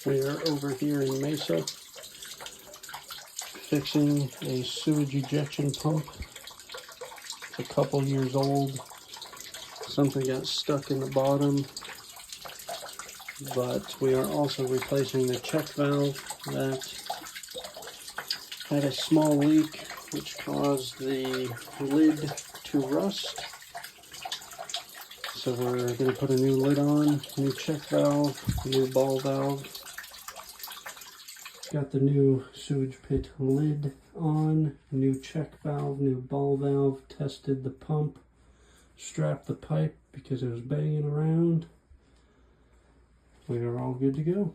We are over here in Mesa fixing a sewage ejection pump. It's a couple years old. Something got stuck in the bottom, but we are also replacing the check valve that had a small leak which caused the lid to rust. So we're going to put a new lid on, new check valve, new ball valve. Got the new sewage pit lid on, new check valve, new ball valve, tested the pump, strapped the pipe because it was banging around. We are all good to go.